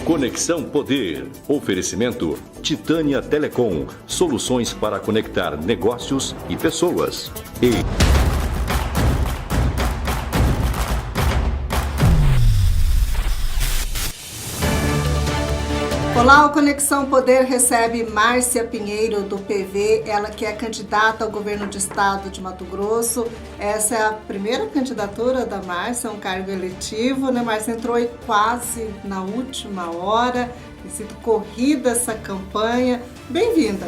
Conexão Poder. Oferecimento Titânia Telecom. Soluções para conectar negócios e pessoas. Olá, o Conexão Poder recebe Márcia Pinheiro, do PV, ela que é candidata ao governo do estado de Mato Grosso. Essa é a primeira candidatura da Márcia, um cargo eletivo, né? Márcia entrou aí quase na última hora, tem sido corrida essa campanha. Bem-vinda!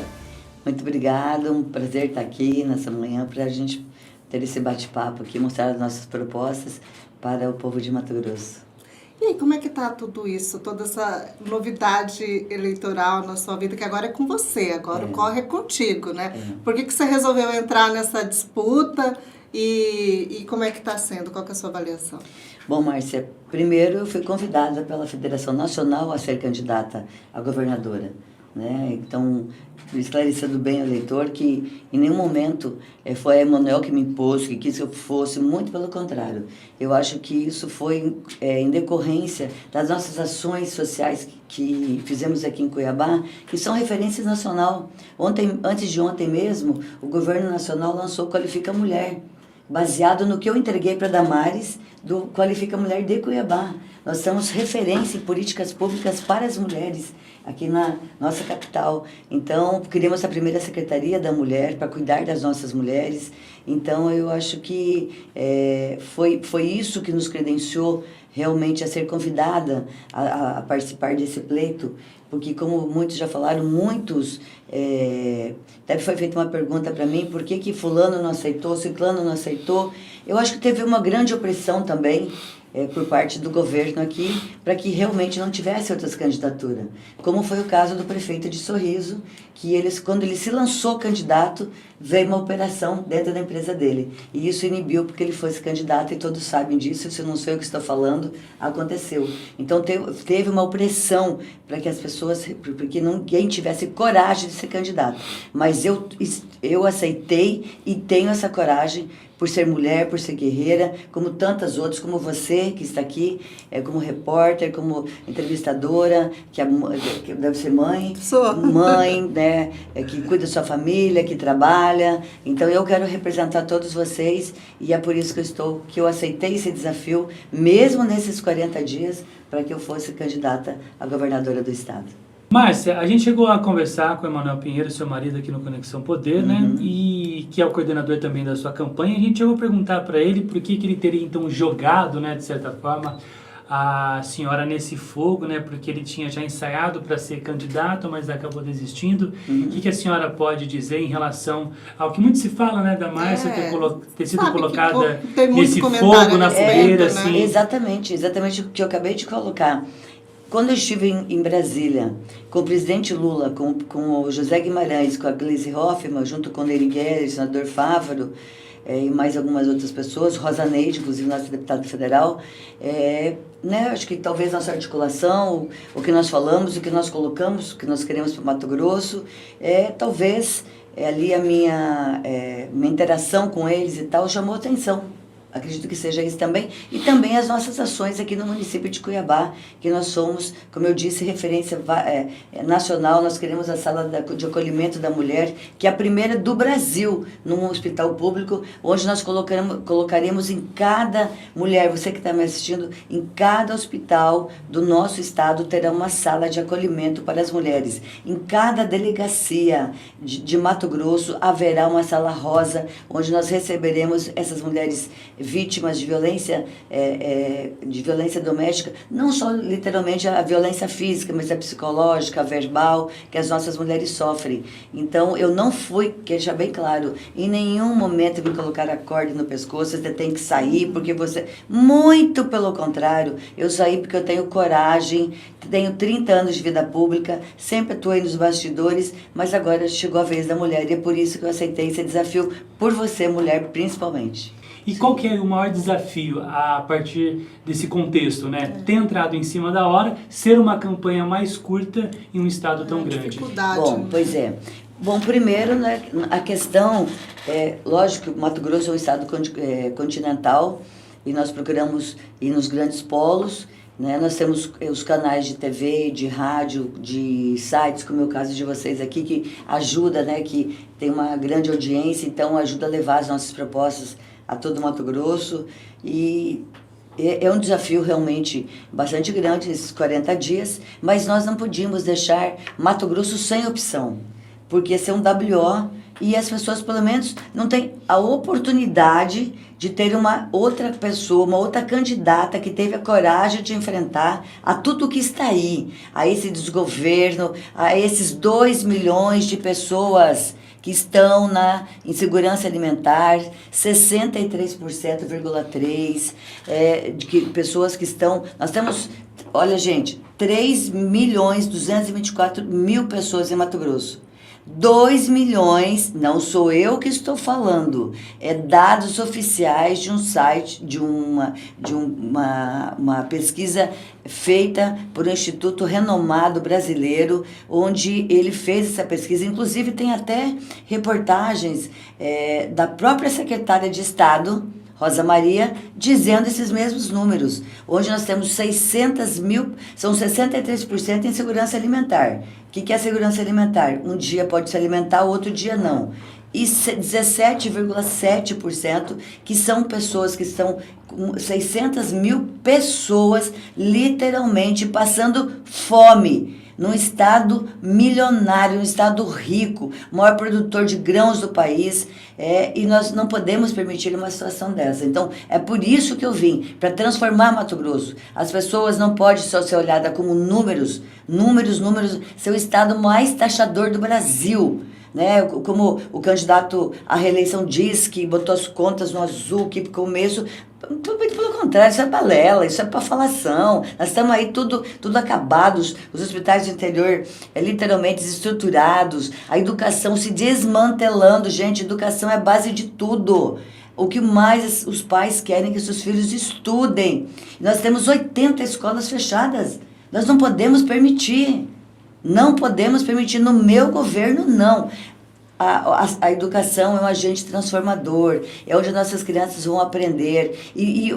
Muito obrigada, um prazer estar aqui nessa manhã para a gente ter esse bate-papo aqui, mostrar as nossas propostas para o povo de Mato Grosso. E aí, como é que tá tudo isso, toda essa novidade eleitoral na sua vida, que agora é com você, agora o corre é contigo, né? Por que você resolveu entrar nessa disputa e como é que está sendo? Qual que é a sua avaliação? Bom, Márcia, primeiro eu fui convidada pela Federação Nacional a ser candidata a governadora, né? Então, esclarecendo bem ao eleitor que em nenhum momento foi a Emanuel que me impôs, que quis que eu fosse, muito pelo contrário. Eu acho que isso foi em decorrência das nossas ações sociais que fizemos aqui em Cuiabá, que são referências nacional. Antes de ontem mesmo, o governo nacional lançou o Qualifica Mulher, baseado no que eu entreguei para a Damares, do Qualifica Mulher de Cuiabá. Nós somos referência em políticas públicas para as mulheres aqui na nossa capital. Então, criamos a primeira Secretaria da Mulher para cuidar das nossas mulheres. Então, eu acho que foi isso que nos credenciou realmente a ser convidada a participar desse pleito, porque, como muitos já falaram, até foi feita uma pergunta para mim, por que fulano não aceitou, ciclano não aceitou. Eu acho que teve uma grande opressão também, por parte do governo aqui, para que realmente não tivesse outras candidaturas. Como foi o caso do prefeito de Sorriso, que quando ele se lançou candidato, veio uma operação dentro da empresa dele. E isso inibiu porque ele fosse candidato, e todos sabem disso, se não sou eu que estou falando, aconteceu. Então teve uma opressão para que as pessoas, porque ninguém tivesse coragem de ser candidato. Mas eu aceitei e tenho essa coragem, por ser mulher, por ser guerreira, como tantas outras, como você que está aqui, como repórter, como entrevistadora, que deve ser mãe. Sou. Mãe, né, que cuida da sua família, que trabalha. Então eu quero representar todos vocês e é por isso que eu aceitei esse desafio, mesmo nesses 40 dias, para que eu fosse candidata a governadora do estado. Márcia, a gente chegou a conversar com o Emanuel Pinheiro, seu marido, aqui no Conexão Poder, né? E que é o coordenador também da sua campanha. A gente chegou a perguntar para ele por que ele teria, então, jogado, né, de certa forma, a senhora nesse fogo, né? Porque ele tinha já ensaiado para ser candidato, mas acabou desistindo. O que a senhora pode dizer em relação ao que muito se fala, né, da Márcia ter sido colocada nesse fogo, na fogueira, assim? Né? Exatamente o que eu acabei de colocar. Quando eu estive em Brasília, com o presidente Lula, com o José Guimarães, com a Gleisi Hoffmann, junto com o Nery Guerra, o senador Fávaro, e mais algumas outras pessoas, Rosa Neide, inclusive nossa deputada federal, né, acho que talvez nossa articulação, o que nós falamos, o que nós colocamos, o que nós queremos para o Mato Grosso, talvez ali a minha interação com eles e tal chamou atenção. Acredito que seja isso também. E também as nossas ações aqui no município de Cuiabá, que nós somos, como eu disse, referência nacional. Nós queremos a sala de acolhimento da mulher, que é a primeira do Brasil, num hospital público, onde nós colocaremos em cada mulher, você que está me assistindo, em cada hospital do nosso estado terá uma sala de acolhimento para as mulheres. Em cada delegacia de Mato Grosso haverá uma sala rosa, onde nós receberemos essas mulheres vítimas de violência doméstica, não só literalmente a violência física, mas a psicológica, a verbal, que as nossas mulheres sofrem. Então, eu não fui, quero deixar bem claro, em nenhum momento me colocar a corda no pescoço, você tem que sair, porque você... Muito pelo contrário, eu saí porque eu tenho coragem, tenho 30 anos de vida pública, sempre atuei nos bastidores, mas agora chegou a vez da mulher, e é por isso que eu aceitei esse desafio, por você, mulher, principalmente. E qual que é o maior desafio a partir desse contexto, né? Ter entrado em cima da hora, ser uma campanha mais curta em um estado tão grande. Dificuldade. Bom, pois é. Bom, primeiro, né, a questão, lógico que o Mato Grosso é um estado continental e nós procuramos ir nos grandes polos, né? Nós temos os canais de TV, de rádio, de sites, como é o caso de vocês aqui, que ajuda, né? Que tem uma grande audiência, então ajuda a levar as nossas propostas a todo Mato Grosso. E é um desafio realmente bastante grande, esses 40 dias, mas nós não podíamos deixar Mato Grosso sem opção, porque esse é um WO e as pessoas, pelo menos, não têm a oportunidade de ter uma outra pessoa, uma outra candidata que teve a coragem de enfrentar a tudo que está aí, a esse desgoverno, a esses 2 milhões de pessoas que estão na insegurança alimentar, 63,3%, de pessoas que estão... Nós temos, olha gente, 3.224.000 pessoas em Mato Grosso. 2 milhões, não sou eu que estou falando, é dados oficiais de um site, de uma pesquisa feita por um instituto renomado brasileiro, onde ele fez essa pesquisa. Inclusive tem até reportagens da própria secretária de Estado, Rosa Maria, dizendo esses mesmos números. Hoje nós temos 600 mil, são 63% em segurança alimentar. O que é segurança alimentar? Um dia pode se alimentar, outro dia não. E 17,7% que são pessoas que estão, 600 mil pessoas literalmente passando fome. Num estado milionário, num estado rico, maior produtor de grãos do país, e nós não podemos permitir uma situação dessa. Então, é por isso que eu vim, para transformar Mato Grosso. As pessoas não podem só ser olhadas como números, ser o estado mais taxador do Brasil. Né? Como o candidato à reeleição diz, que botou as contas no azul, que começo... Pelo contrário, isso é balela, isso é para falação. Nós estamos aí tudo acabados, os hospitais do interior literalmente desestruturados, a educação se desmantelando. Gente, educação é base de tudo. O que mais os pais querem é que seus filhos estudem. Nós temos 80 escolas fechadas. Nós não podemos permitir. Não podemos permitir, no meu governo, não. A educação é um agente transformador, é onde nossas crianças vão aprender. E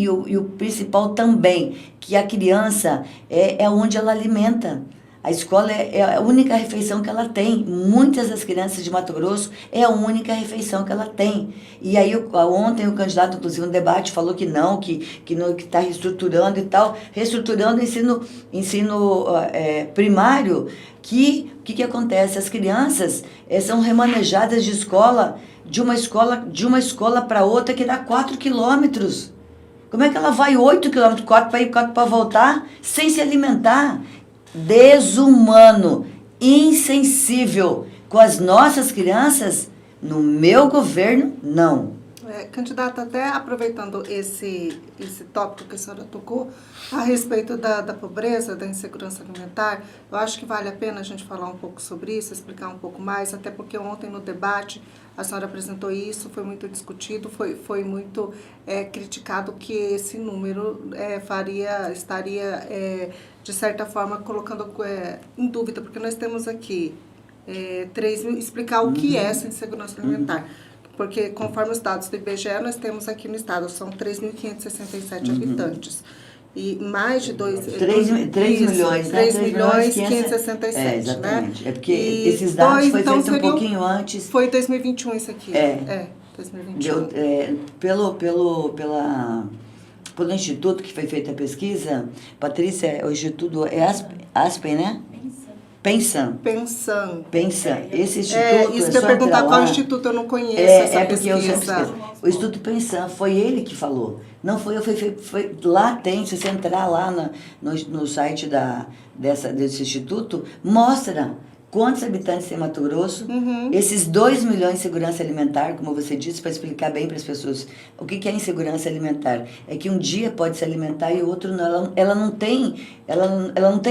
o principal também, que a criança é onde ela alimenta. A escola é a única refeição que ela tem. Muitas das crianças de Mato Grosso é a única refeição que ela tem. E aí, ontem, o candidato, inclusive, no debate, falou que não, que está reestruturando e tal. Reestruturando o ensino primário, que acontece? As crianças são remanejadas de uma escola para outra, que dá 4 quilômetros. Como é que ela vai 8 quilômetros, 4 para ir, 4 para voltar, sem se alimentar? Desumano, insensível com as nossas crianças, no meu governo, não. Candidata, até aproveitando esse tópico que a senhora tocou, a respeito da pobreza, da insegurança alimentar, eu acho que vale a pena a gente falar um pouco sobre isso, explicar um pouco mais, até porque ontem no debate a senhora apresentou isso, foi muito discutido, foi muito criticado que esse número estaria, de certa forma, colocando em dúvida, porque nós temos aqui 3 mil, explicar o que é essa insegurança alimentar. Porque, conforme os dados do IBGE, nós temos aqui no estado, são 3.567 habitantes. E mais de 3 milhões, né? 3.567, exatamente. Né? É porque esses dados foi feito um pouquinho antes. Foi 2021 isso aqui. 2021. Pelo instituto que foi feita a pesquisa, Patrícia, o instituto Aspen, né? Pensan. Esse instituto isso que eu ia perguntar qual instituto, eu não conheço essa pesquisa. O Instituto Pensan, foi ele que falou. Não foi eu, foi lá tem, se você entrar lá no site desse instituto, mostra quantos habitantes tem Mato Grosso, esses 2 milhões de segurança alimentar, como você disse, para explicar bem para as pessoas o que é insegurança alimentar. É que um dia pode se alimentar e outro não. Ela não tem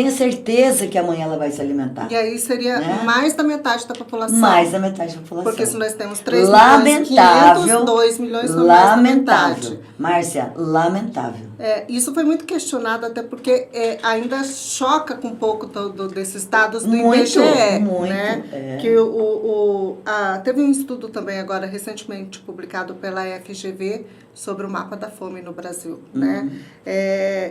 a certeza que amanhã ela vai se alimentar. E aí seria, né? Mais da metade da população. Mais da metade da população. Porque se nós temos 3 milhões 500, 2 milhões são mais da metade. Márcia, lamentável. Isso foi muito questionado, até porque ainda choca com um pouco desses dados do IBGE. Muito, né? Que teve um estudo também agora recentemente publicado pela FGV sobre o mapa da fome no Brasil, né?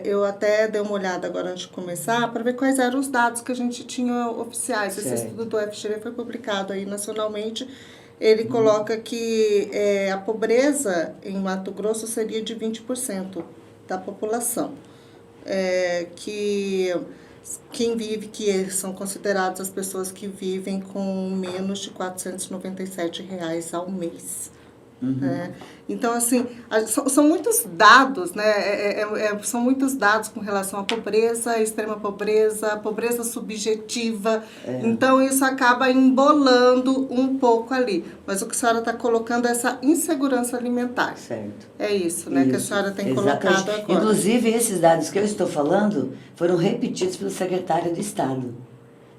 Eu até dei uma olhada agora antes de começar para ver quais eram os dados que a gente tinha oficiais. Certo. Esse estudo do FGV foi publicado aí nacionalmente. Ele coloca que a pobreza em Mato Grosso seria de 20% da população. Que são consideradas as pessoas que vivem com menos de R$ 497 ao mês. Então, assim, são muitos dados, né? São muitos dados com relação à pobreza, extrema pobreza, pobreza subjetiva. Então, isso acaba embolando um pouco ali. Mas o que a senhora está colocando é essa insegurança alimentar. Certo. É isso, né? Que a senhora tem colocado agora. Inclusive, esses dados que eu estou falando foram repetidos pelo secretário de Estado.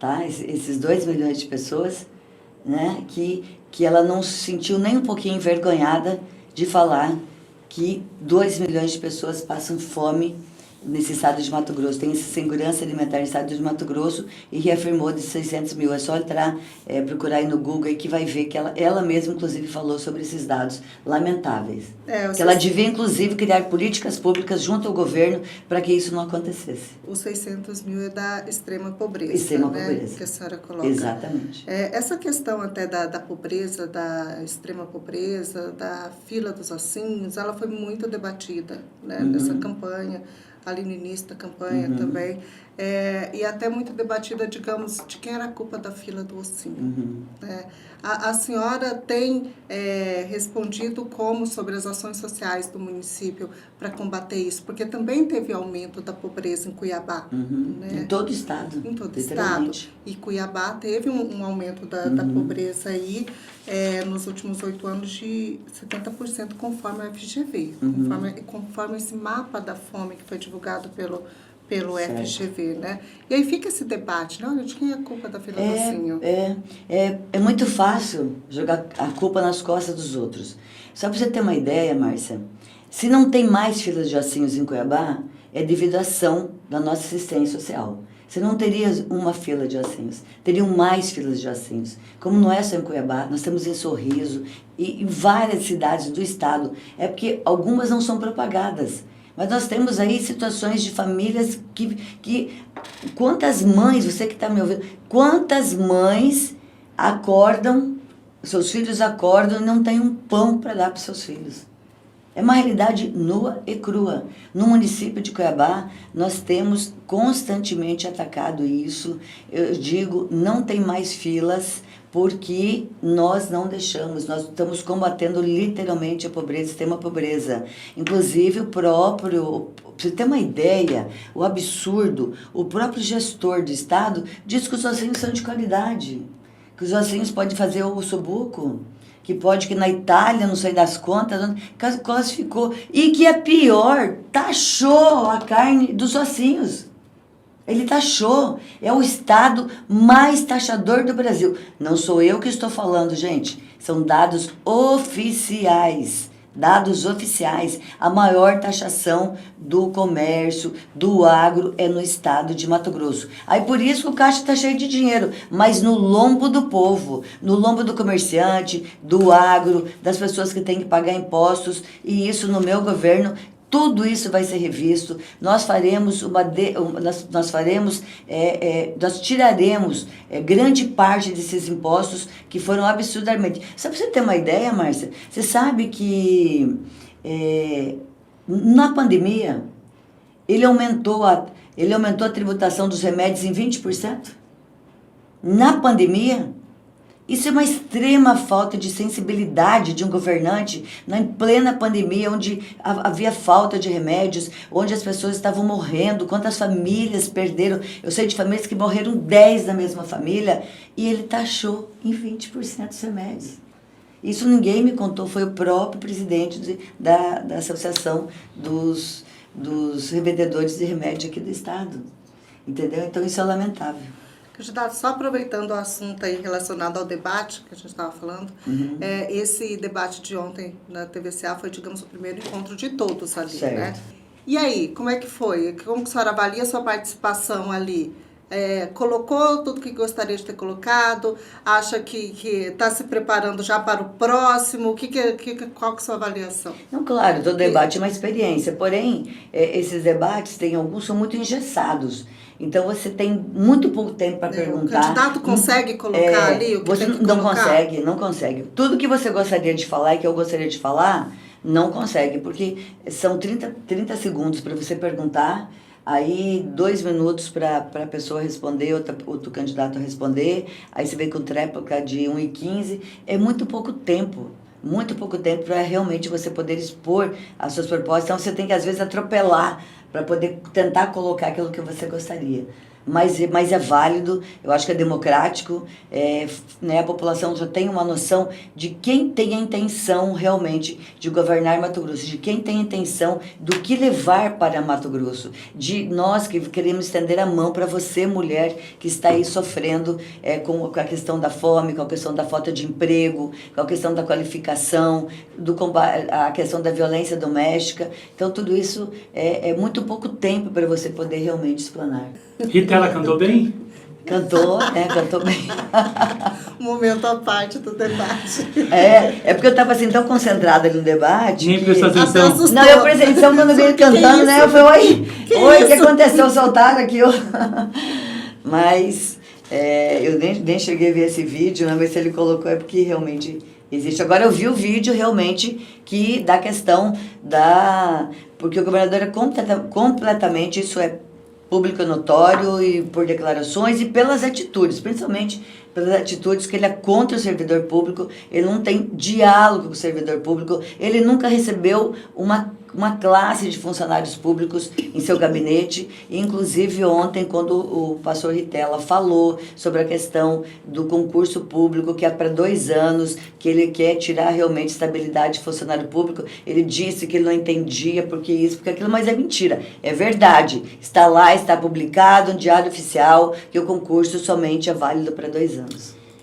Tá? Esses 2 milhões de pessoas, né? Que ela não se sentiu nem um pouquinho envergonhada de falar que 2 milhões de pessoas passam fome nesse estado de Mato Grosso. Tem insegurança alimentar no estado de Mato Grosso e reafirmou de 600 mil. É só entrar, procurar aí no Google aí que vai ver que ela mesma, inclusive, falou sobre esses dados lamentáveis. Que ela devia, inclusive, criar políticas públicas junto ao governo para que isso não acontecesse. Os 600 mil é da extrema pobreza, extrema né? Pobreza. Que a senhora coloca. Exatamente. Essa questão até da pobreza, da extrema pobreza, da fila dos ossinhos, ela foi muito debatida, né? Nessa campanha, ali no início da campanha também. E até muito debatida, digamos, de quem era a culpa da fila do ossinho. A senhora tem respondido como sobre as ações sociais do município para combater isso? Porque também teve aumento da pobreza em Cuiabá. Né? Em todo o estado. Em todo o estado. E Cuiabá teve um aumento da pobreza aí nos últimos 8 anos de 70%, conforme a FGV. Conforme esse mapa da fome que foi divulgado pelo FGV, né? E aí fica esse debate, né? Olha, de quem é a culpa da fila do ossinho? É muito fácil jogar a culpa nas costas dos outros. Só para você ter uma ideia, Márcia, se não tem mais filas de ossinhos em Cuiabá, é devido à ação da nossa assistência social. Você não teria uma fila de ossinhos, teriam mais filas de ossinhos. Como não é só em Cuiabá, nós temos em Sorriso e em várias cidades do estado. É porque algumas não são propagadas. Mas nós temos aí situações de famílias que quantas mães, você que está me ouvindo, quantas mães acordam, seus filhos acordam e não têm um pão para dar para os seus filhos. É uma realidade nua e crua. No município de Cuiabá, nós temos constantemente atacado isso. Eu digo, não tem mais filas, porque nós não deixamos, nós estamos combatendo literalmente a pobreza, extrema pobreza. Inclusive para você ter uma ideia, o absurdo, o próprio gestor do estado diz que os ossinhos são de qualidade, que os ossinhos podem fazer o ossobuco, que na Itália, não sei das contas, classificou, e que é pior, taxou a carne dos ossinhos. Ele taxou, é o estado mais taxador do Brasil. Não sou eu que estou falando, gente, são dados oficiais. Dados oficiais, a maior taxação do comércio, do agro, é no estado de Mato Grosso. Aí por isso o caixa está cheio de dinheiro, mas no lombo do povo, no lombo do comerciante, do agro, das pessoas que têm que pagar impostos, e isso no meu governo, tudo isso vai ser revisto. Nós tiraremos grande parte desses impostos que foram absurdamente. Só para você ter uma ideia, Márcia, você sabe que na pandemia ele aumentou a tributação dos remédios em 20%? Na pandemia? Isso é uma extrema falta de sensibilidade de um governante em plena pandemia, onde havia falta de remédios, onde as pessoas estavam morrendo, quantas famílias perderam. Eu sei de famílias que morreram 10 da mesma família, e ele taxou em 20% os remédios. Isso ninguém me contou, foi o próprio presidente da Associação dos Revendedores de Remédio aqui do estado. Entendeu? Então isso é lamentável. Candidato, só aproveitando o assunto aí relacionado ao debate que a gente estava falando, esse debate de ontem na TVCA foi, digamos, o primeiro encontro de todos ali, certo, né? E aí, como é que foi? Como que a senhora avalia a sua participação ali? colocou tudo que gostaria de ter colocado? Acha que está se preparando já para o próximo? Qual que é a sua avaliação? Não, claro, todo debate é uma experiência, porém, esses debates, alguns são muito engessados. Então, você tem muito pouco tempo para perguntar. O candidato consegue colocar ali o que você tem que não colocar? Não consegue. Tudo que você gostaria de falar e que eu gostaria de falar, não consegue, porque são 30 segundos para você perguntar, aí 2 minutos para a pessoa responder, outro candidato responder, aí você vem com tréplica de 1:15, é muito pouco tempo para realmente você poder expor as suas propostas. Então você tem que às vezes atropelar para poder tentar colocar aquilo que você gostaria. Mas é válido, eu acho que é democrático, né, a população já tem uma noção de quem tem a intenção realmente de governar Mato Grosso, de quem tem a intenção do que levar para Mato Grosso, de nós que queremos estender a mão para você, mulher, que está aí sofrendo com a questão da fome, com a questão da falta de emprego, com a questão da qualificação, a questão da violência doméstica. Então, tudo isso é muito pouco tempo para você poder realmente explanar. Rita, ela cantou bem? Cantou bem. Momento à parte do debate. É porque eu estava assim tão concentrada no debate. Nem prestou atenção. Não, eu prestei atenção quando eu vi ele cantando, né? Eu falei, oi, o que aconteceu? Soltaram aqui. Mas eu nem cheguei a ver esse vídeo, não, mas se ele colocou é porque realmente existe. Agora eu vi o vídeo realmente que da questão porque o governador é completamente, isso é público notório e por declarações e pelas atitudes, principalmente pelas atitudes que ele é contra o servidor público, ele não tem diálogo com o servidor público, ele nunca recebeu uma classe de funcionários públicos em seu gabinete, inclusive ontem, quando o pastor Ritella falou sobre a questão do concurso público, que é para 2 anos, que ele quer tirar realmente estabilidade de funcionário público, ele disse que ele não entendia porque isso, porque aquilo, mas é mentira, é verdade, está lá, está publicado no Diário Oficial, que o concurso somente é válido para 2 anos.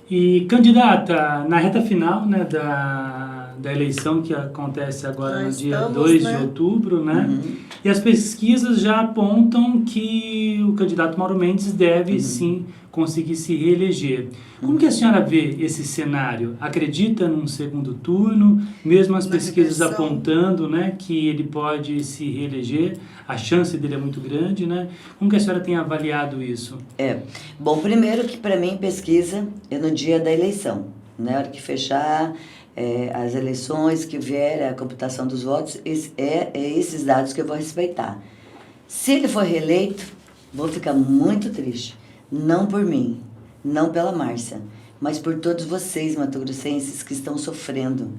E, candidata, na reta final, né, da eleição que acontece agora no dia 2 de outubro, né? Uhum. E as pesquisas já apontam que o candidato Mauro Mendes deve, sim, conseguir se reeleger. Como que a senhora vê esse cenário? Acredita num segundo turno, mesmo as pesquisas apontando, né, que ele pode se reeleger? A chance dele é muito grande, né? Como que a senhora tem avaliado isso? Bom, primeiro que para mim pesquisa é no dia da eleição, na hora que fechar as eleições, que vier a computação dos votos, esses dados que eu vou respeitar. Se ele for reeleito, vou ficar muito triste. Não por mim, não pela Márcia, mas por todos vocês, mato-grossenses, que estão sofrendo.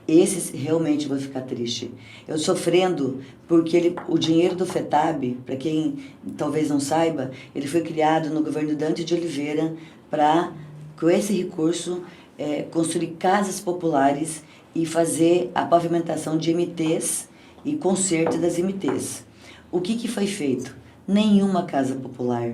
Esses realmente vão ficar triste. Eu sofrendo porque o dinheiro do FETAB, para quem talvez não saiba, ele foi criado no governo Dante de Oliveira para, com esse recurso, construir casas populares e fazer a pavimentação de MTs e conserto das MTs. O que foi feito? Nenhuma casa popular.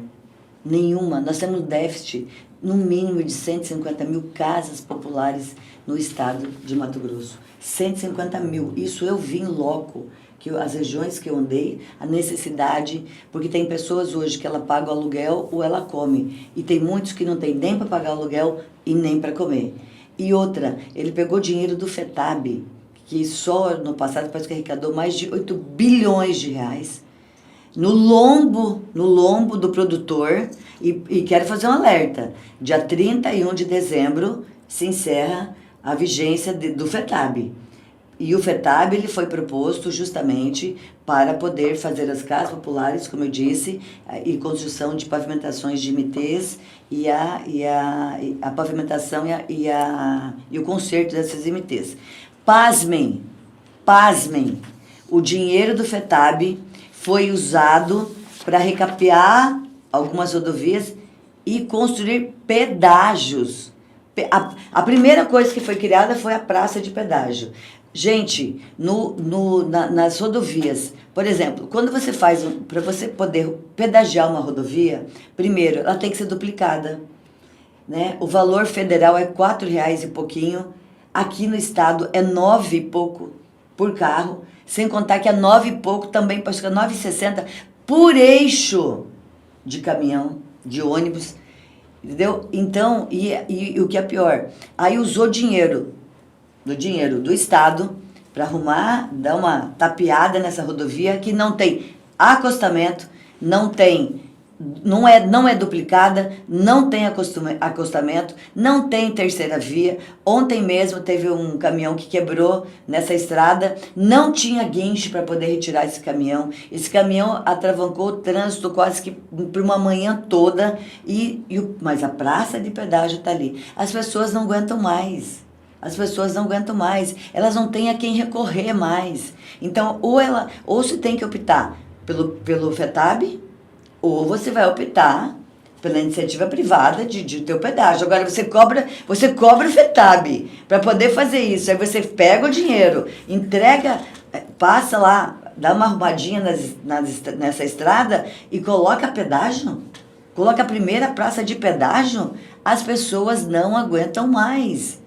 Nenhuma. Nós temos déficit, no mínimo, de 150 mil casas populares no estado de Mato Grosso. 150 mil. Isso eu vi em loco, que as regiões que eu andei, a necessidade, porque tem pessoas hoje que ela paga o aluguel ou ela come. E tem muitos que não tem nem para pagar o aluguel e nem para comer. E outra, ele pegou dinheiro do FETAB, que só no passado parece que arrecadou mais de 8 bilhões de reais, no lombo do produtor, e quero fazer um alerta, dia 31 de dezembro se encerra a vigência do FETAB. E o FETAB ele foi proposto justamente para poder fazer as casas populares, como eu disse, e construção de pavimentações de MTs e a pavimentação e o conserto dessas MTs. Pasmem, o dinheiro do FETAB foi usado para recapear algumas rodovias e construir pedágios. A primeira coisa que foi criada foi a praça de pedágio. Gente, nas rodovias, por exemplo, quando você faz, para você poder pedagiar uma rodovia, primeiro, ela tem que ser duplicada, né? O valor federal é R$4 e pouquinho, aqui no estado é 9 e pouco por carro, sem contar que é 9 e pouco também, acho que é 9,60 por eixo de caminhão. de ônibus, entendeu? Então, e o que é pior, aí usou dinheiro do Estado para arrumar, dar uma tapeada nessa rodovia que não tem acostamento, não é duplicada, não tem acostamento, não tem terceira via. Ontem mesmo teve um caminhão que quebrou nessa estrada, não tinha guincho para poder retirar esse caminhão. Esse caminhão atravancou o trânsito quase que por uma manhã toda, mas a praça de pedágio está ali. As pessoas não aguentam mais. Elas não têm a quem recorrer mais. Então, ou se tem que optar pelo FETAB, ou você vai optar pela iniciativa privada de ter o pedágio. Agora, você cobra o FETAB para poder fazer isso. Aí você pega o dinheiro, entrega, passa lá, dá uma arrumadinha nessa estrada e coloca pedágio. Coloca a primeira praça de pedágio. As pessoas não aguentam mais.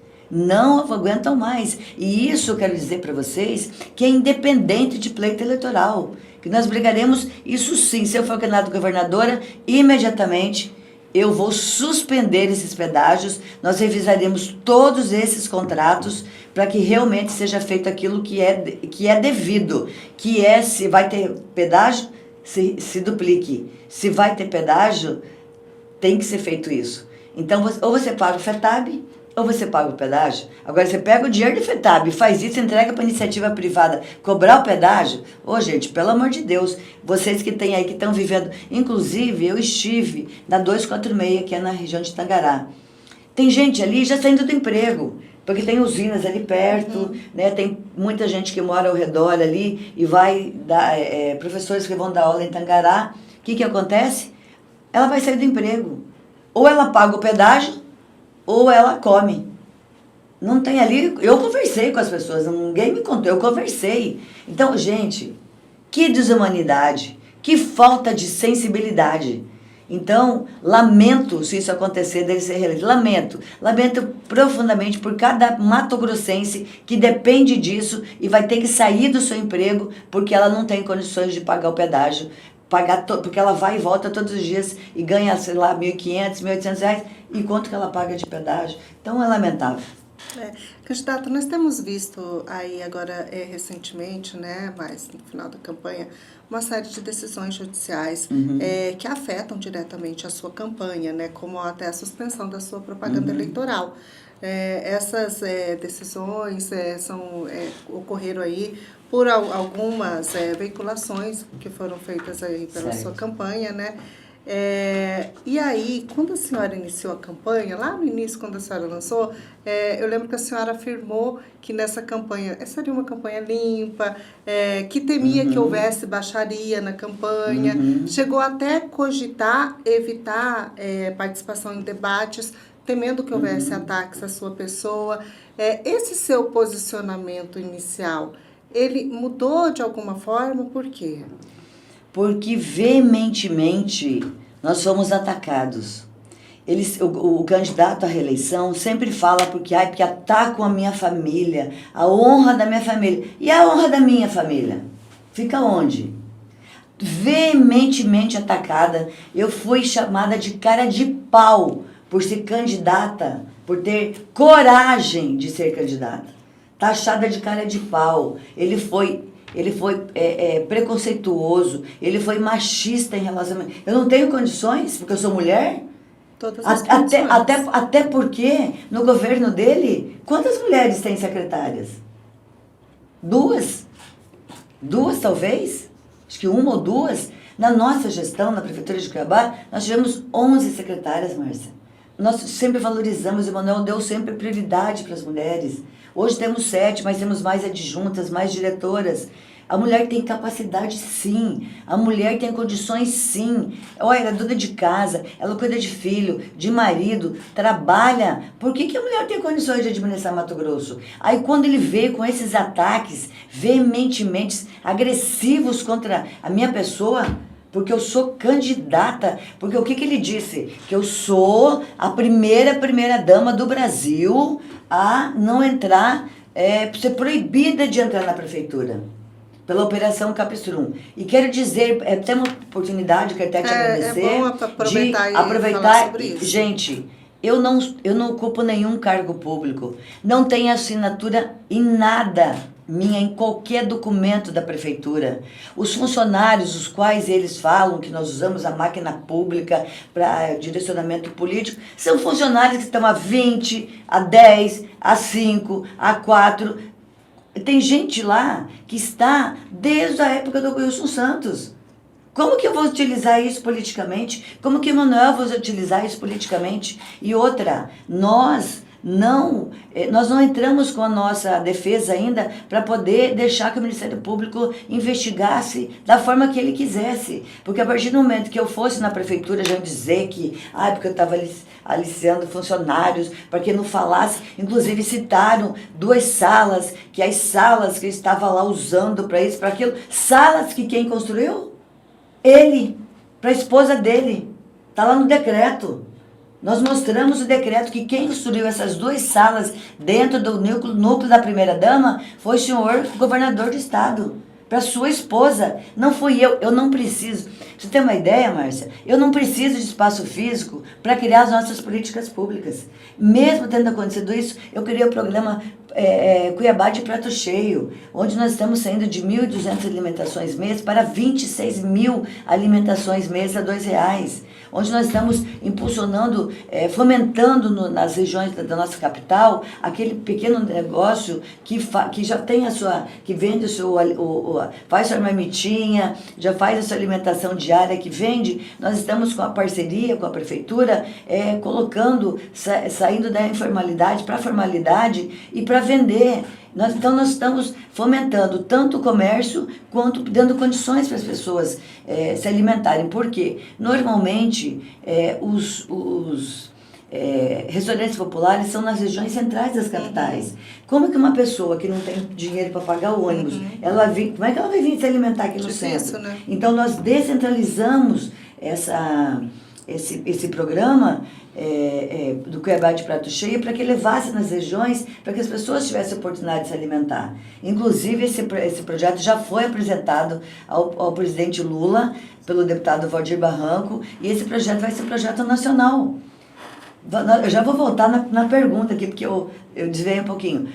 E isso eu quero dizer para vocês que é independente de pleito eleitoral. Que nós brigaremos, isso sim, se eu for candidata a governadora, imediatamente eu vou suspender esses pedágios, nós revisaremos todos esses contratos para que realmente seja feito aquilo que é devido, que é, se vai ter pedágio, se duplique. Se vai ter pedágio, tem que ser feito isso. Então, ou você paga o FETAB, ou você paga o pedágio. Agora, você pega o dinheiro do FETAB, faz isso, entrega para iniciativa privada, cobrar o pedágio. Gente, pelo amor de Deus, vocês que têm aí, que estão vivendo... Inclusive, eu estive na 246, que é na região de Tangará. Tem gente ali já saindo do emprego, porque tem usinas ali perto, né? Tem muita gente que mora ao redor ali e vai dar... professores que vão dar aula em Tangará. O que acontece? Ela vai sair do emprego. Ou ela paga o pedágio, ou ela come. Não tem ali... Eu conversei com as pessoas, ninguém me contou, eu conversei. Então, gente, que desumanidade, que falta de sensibilidade. Então, lamento se isso acontecer, dele ser reeleito. Lamento profundamente por cada matogrossense que depende disso e vai ter que sair do seu emprego porque ela não tem condições de pagar o pedágio. Porque ela vai e volta todos os dias e ganha, sei lá, R$1.500, R$1.800, e quanto que ela paga de pedágio. Então é lamentável. Candidato, nós temos visto aí agora recentemente, né, mas no final da campanha, uma série de decisões judiciais que afetam diretamente a sua campanha, né, como até a suspensão da sua propaganda eleitoral. Essas decisões ocorreram aí por algumas veiculações que foram feitas aí pela sua campanha, né? E aí, quando a senhora iniciou a campanha, lá no início, quando a senhora lançou, eu lembro que a senhora afirmou que nessa campanha seria uma campanha limpa, que temia que houvesse baixaria na campanha, chegou até cogitar evitar participação em debates, temendo que houvesse ataques à sua pessoa. Esse seu posicionamento inicial, ele mudou de alguma forma? Por quê? Porque veementemente nós fomos atacados. O candidato à reeleição sempre fala porque atacam a minha família, a honra da minha família. E a honra da minha família? Fica onde? Veementemente atacada. Eu fui chamada de cara de pau por ser candidata, por ter coragem de ser candidata. Taxada de cara de pau. Ele foi preconceituoso, ele foi machista em relação... Eu não tenho condições, porque eu sou mulher? Todas as condições. Até porque, no governo dele, quantas mulheres têm secretárias? 2? 2, talvez? Acho que 1 ou 2. Na nossa gestão, na Prefeitura de Cuiabá, nós tivemos 11 secretárias, Márcia. Nós sempre valorizamos, o Manuel deu sempre prioridade para as mulheres. Hoje temos 7, mas temos mais adjuntas, mais diretoras. A mulher tem capacidade, sim. A mulher tem condições, sim. Olha, ela é dona de casa, ela cuida de filho, de marido, trabalha. Por que a mulher tem condições de administrar Mato Grosso? Aí quando ele veio com esses ataques veementemente agressivos contra a minha pessoa, porque eu sou candidata, porque o que ele disse? Que eu sou a primeira dama do Brasil a não entrar, ser proibida de entrar na prefeitura. pela Operação Capstrum. E quero dizer, tem uma oportunidade, quero até te agradecer. É bom aproveitar de e aproveitar falar sobre isso. Gente, eu não ocupo nenhum cargo público, não tenho assinatura em nada minha, em qualquer documento da prefeitura. Os funcionários, os quais eles falam que nós usamos a máquina pública para direcionamento político, são funcionários que estão há 20, há 10, há 5, há 4. Tem gente lá que está desde a época do Wilson Santos. Como que eu vou utilizar isso politicamente? Como que o Manuel vai utilizar isso politicamente? E outra, nós não entramos com a nossa defesa ainda para poder deixar que o Ministério Público investigasse da forma que ele quisesse. Porque a partir do momento que eu fosse na prefeitura já dizer que, porque eu estava aliciando funcionários, para que não falasse, inclusive citaram 2 salas, que as salas que eu estava lá usando para isso, para aquilo, salas que quem construiu? Ele, para a esposa dele. Está lá no decreto. Nós mostramos o decreto que quem construiu essas 2 salas dentro do núcleo da primeira-dama foi o senhor governador do estado, para sua esposa. Não fui eu. Eu não preciso. Você tem uma ideia, Márcia? Eu não preciso de espaço físico para criar as nossas políticas públicas. Mesmo tendo acontecido isso, eu criei o programa Cuiabá de Prato Cheio, onde nós estamos saindo de 1.200 alimentações mês para 26.000 alimentações mês a R$2, onde nós estamos impulsionando, fomentando nas regiões da nossa capital aquele pequeno negócio que já tem que vende faz sua marmitinha, já faz a sua alimentação diária, que vende. Nós estamos com a parceria com a prefeitura, colocando, saindo da informalidade para a formalidade e para vender. Então nós estamos fomentando tanto o comércio quanto dando condições para as pessoas se alimentarem. Porque normalmente os restaurantes populares são nas regiões centrais das capitais. Como que uma pessoa que não tem dinheiro para pagar o ônibus, como é que ela vai vir se alimentar aqui no centro? Né? Então nós descentralizamos esse programa do Cuiabá de Prato Cheio para que levasse nas regiões, para que as pessoas tivessem a oportunidade de se alimentar. Inclusive, esse projeto já foi apresentado ao presidente Lula, pelo deputado Valdir Barranco, e esse projeto vai ser um projeto nacional. Eu já vou voltar na pergunta aqui, porque eu desviei um pouquinho.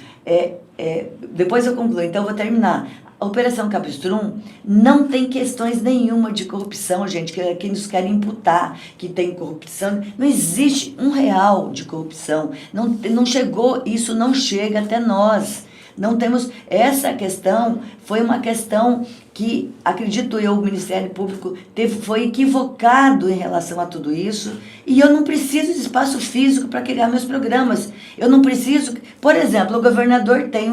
Depois eu concluo, então eu vou terminar. A Operação Capstrum não tem questões nenhuma de corrupção, gente, que nos querem imputar que tem corrupção. Não existe R$1 de corrupção. Não chegou, isso não chega até nós. Não temos. Essa questão foi uma questão que, acredito eu, o Ministério Público foi equivocado em relação a tudo isso, e eu não preciso de espaço físico para criar meus programas. Eu não preciso. Por exemplo, o governador tem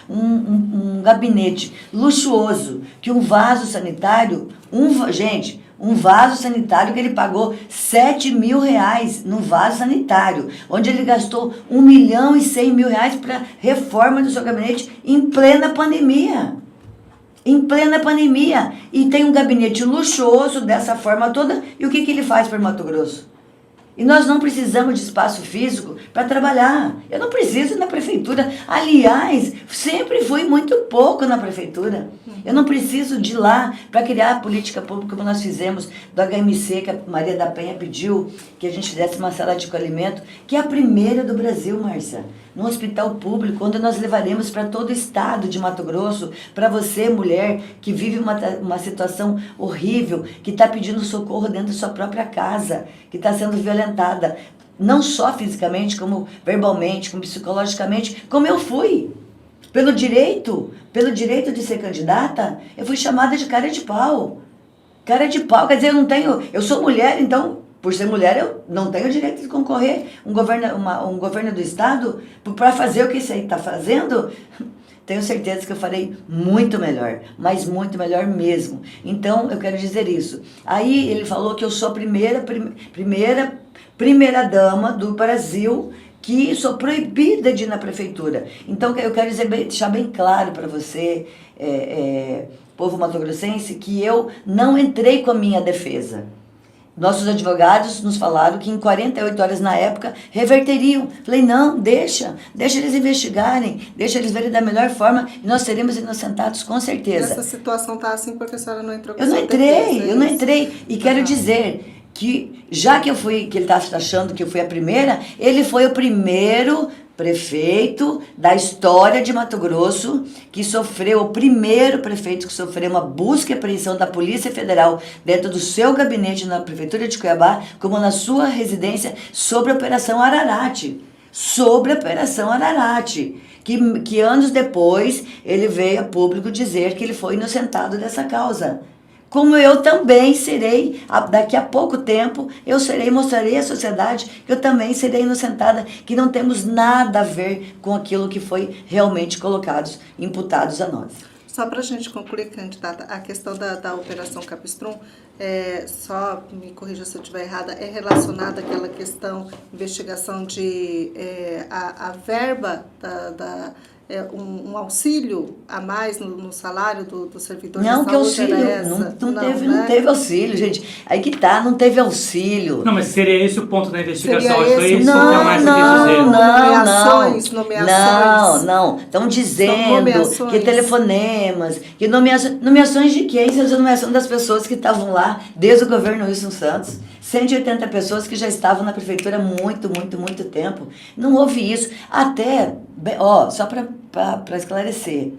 um gabinete luxuoso, que um vaso sanitário, um vaso sanitário que ele pagou R$7.000 num vaso sanitário, onde ele gastou R$1.100.000 para reforma do seu gabinete em plena pandemia. Em plena pandemia. E tem um gabinete luxuoso dessa forma toda. E o que ele faz para Mato Grosso? E nós não precisamos de espaço físico para trabalhar. Eu não preciso ir na prefeitura. Aliás, sempre fui muito pouco na prefeitura. Eu não preciso de ir lá para criar a política pública como nós fizemos do HMC, que a Maria da Penha pediu que a gente fizesse uma sala de acolhimento, que é a primeira do Brasil, Márcia. No hospital público, onde nós levaremos para todo o estado de Mato Grosso, para você, mulher, que vive uma situação horrível, que está pedindo socorro dentro da sua própria casa, que está sendo violentada, não só fisicamente, como verbalmente, como psicologicamente, como eu fui. Pelo direito de ser candidata, eu fui chamada de cara de pau. Cara de pau, quer dizer, eu sou mulher, então, por ser mulher, eu não tenho o direito de concorrer um governo do estado para fazer o que esse aí está fazendo. Tenho certeza que eu farei muito melhor, mas muito melhor mesmo. Então, eu quero dizer isso. Aí ele falou que eu sou a primeira dama do Brasil, que sou proibida de ir na prefeitura. Então, eu quero deixar bem claro para você, povo matogrossense, que eu não entrei com a minha defesa. Nossos advogados nos falaram que em 48 horas na época reverteriam. Falei, não, deixa eles investigarem, deixa eles verem da melhor forma e nós seremos inocentados com certeza. Essa situação tá assim porque a senhora não entrou com Eu não entrei. E quero dizer que, já que ele está achando que eu fui a primeira, ele foi o primeiro prefeito da história de Mato Grosso que sofreu, o primeiro prefeito que sofreu uma busca e apreensão da Polícia Federal dentro do seu gabinete na Prefeitura de Cuiabá, como na sua residência, sobre a Operação Ararate. Que anos depois ele veio a público dizer que ele foi inocentado dessa causa. Como eu também serei, daqui a pouco tempo, mostrarei à sociedade que eu também serei inocentada, que não temos nada a ver com aquilo que foi realmente imputados a nós. Só para a gente concluir, candidata, a questão da Operação Capistrum, só me corrija se eu estiver errada, é relacionada àquela questão, investigação de a verba um auxílio a mais no salário do servidor não, de saúde? Não, que auxílio, não teve auxílio, gente. Aí que tá, não teve auxílio. Não, mas seria esse o ponto da investigação? Foi isso que a Márcia quis dizer. Nomeações. Não. Estão dizendo que telefonemas, que nomeações de quem? Essa nomeação das pessoas que estavam lá desde o governo Wilson Santos. 180 pessoas que já estavam na prefeitura há muito tempo. Não houve isso. Até, só para esclarecer,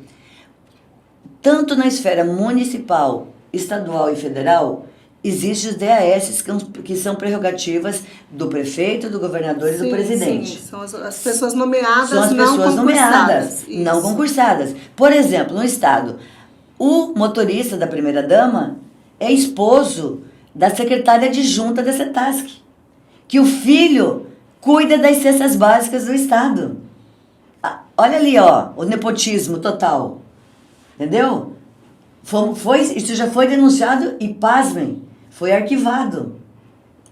tanto na esfera municipal, estadual e federal, existem os DAS que são prerrogativas do prefeito, do governador e do presidente. Sim, são as pessoas nomeadas, são as pessoas nomeadas, não concursadas. Por exemplo, no estado, o motorista da primeira-dama é esposo da secretária adjunta da CETASC, que o filho cuida das cestas básicas do estado. Olha ali, o nepotismo total. Entendeu? Isso já foi denunciado e, pasmem, foi arquivado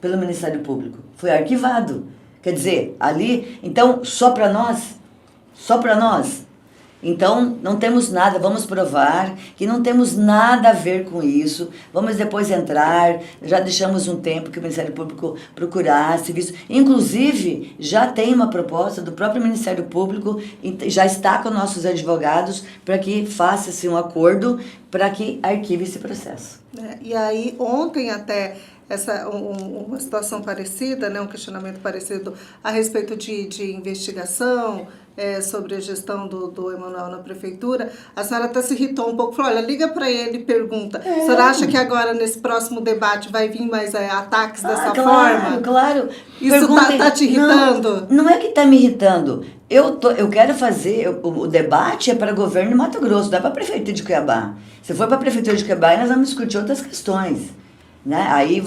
pelo Ministério Público. Foi arquivado. Quer dizer, ali, então, só para nós. Então, não temos nada, vamos provar que não temos nada a ver com isso, vamos depois entrar, já deixamos um tempo que o Ministério Público procurasse, inclusive já tem uma proposta do próprio Ministério Público, já está com nossos advogados para que faça-se um acordo para que arquive esse processo. E aí, ontem até, uma situação parecida, um questionamento parecido a respeito de investigação, sobre a gestão do Emanuel na prefeitura, a senhora até se irritou um pouco, falou, olha, liga para ele e pergunta, a senhora acha que agora nesse próximo debate vai vir mais ataques dessa forma? Claro. Isso tá te irritando? Não é que tá me irritando. Eu quero fazer, o debate é para o governo de Mato Grosso, não é para a prefeitura de Cuiabá. Se for para a prefeitura de Cuiabá, nós vamos discutir outras questões. Né? Aí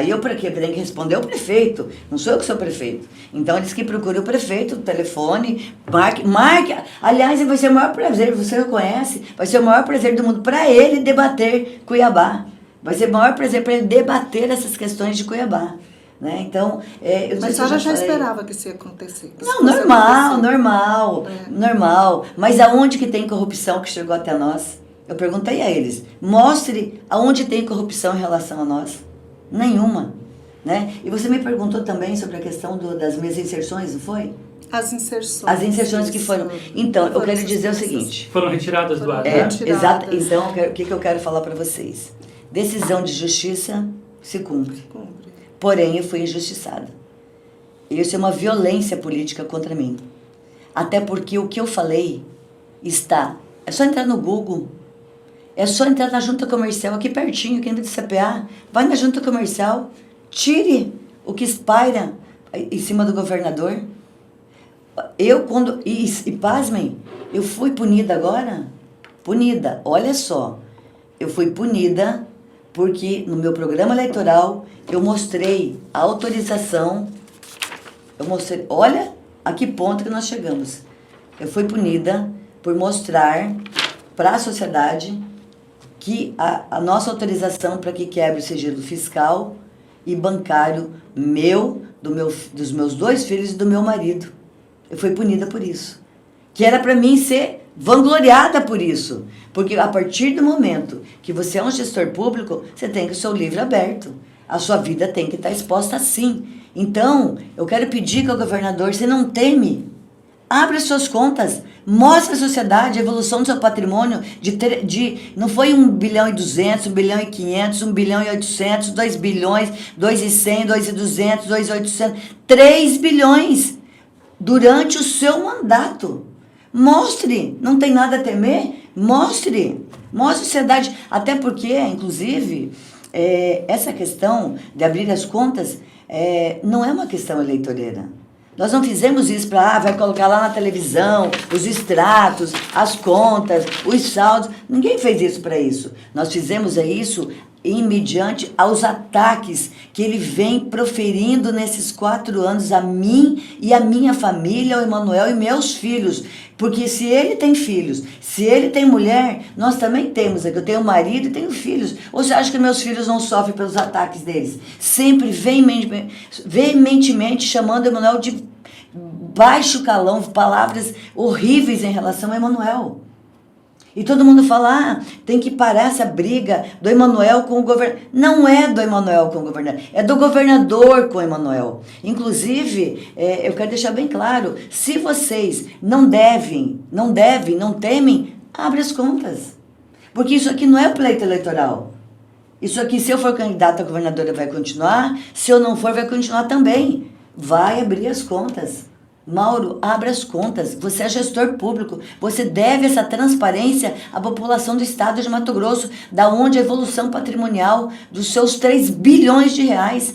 eu para quê? Eu tenho que responder ao prefeito, não sou eu que sou prefeito. Então eles que procuram o prefeito, o telefone, marque. Aliás, vai ser o maior prazer, você conhece, vai ser o maior prazer do mundo para ele debater Cuiabá. Vai ser o maior prazer para ele debater essas questões de Cuiabá. Né? Então, mas a senhora já esperava que isso ia acontecer? Não, normal. Mas aonde que tem corrupção que chegou até nós? Eu perguntei a eles, mostre aonde tem corrupção em relação a nós. Nenhuma. Né? E você me perguntou também sobre a questão das minhas inserções, não foi? As inserções. As inserções que foram. Então, eu quero dizer o seguinte. Foram retiradas do ar. Exato. Então, o que eu quero falar para vocês? Decisão de justiça se cumpre. Porém, eu fui injustiçada. Isso é uma violência política contra mim. Até porque o que eu falei está... É só entrar no Google. É só entrar na junta comercial, aqui pertinho, aqui dentro do CPA. Vai na junta comercial, tire o que espalha em cima do governador. E pasmem, eu fui punida agora. Punida, olha só. Eu fui punida porque no meu programa eleitoral eu mostrei a autorização. Olha a que ponto que nós chegamos. Eu fui punida por mostrar para a sociedade que a nossa autorização para que quebre o sigilo fiscal e bancário dos meus 2 filhos e do meu marido. Eu fui punida por isso. Que era para mim ser vangloriada por isso. Porque a partir do momento que você é um gestor público, você tem que o seu livro aberto. a sua vida tem que estar exposta sim. Então, eu quero pedir que o governador, você não teme, abre as suas contas, mostre à sociedade a evolução do seu patrimônio não foi 1 bilhão e 200, 1 bilhão e 500, 1 bilhão e 800, 2 bilhões, 2 e 100, 2 e 200, 2 e 800, 3 bilhões durante o seu mandato. Mostre, não tem nada a temer, mostre à sociedade, até porque, inclusive, essa questão de abrir as contas não é uma questão eleitoreira. Nós não fizemos isso para, vai colocar lá na televisão os extratos, as contas, os saldos. Ninguém fez isso para isso. Nós fizemos isso mediante aos ataques que ele vem proferindo nesses 4 anos a mim e a minha família, ao Emanuel e meus filhos. Porque se ele tem filhos, se ele tem mulher, nós também temos. Eu tenho marido e tenho filhos. Ou você acha que meus filhos não sofrem pelos ataques deles? Sempre veementemente chamando Emanuel de baixo calão, palavras horríveis em relação a Emanuel. E todo mundo fala, tem que parar essa briga do Emanuel com o governador. Não é do Emanuel com o governador, é do governador com o Emanuel. Inclusive, eu quero deixar bem claro, se vocês não temem, abre as contas. Porque isso aqui não é o pleito eleitoral. Isso aqui, se eu for candidata a governadora, vai continuar. Se eu não for, vai continuar também. Vai abrir as contas. Mauro, abra as contas. Você é gestor público. Você deve essa transparência à população do estado de Mato Grosso, da onde a evolução patrimonial dos seus 3 bilhões de reais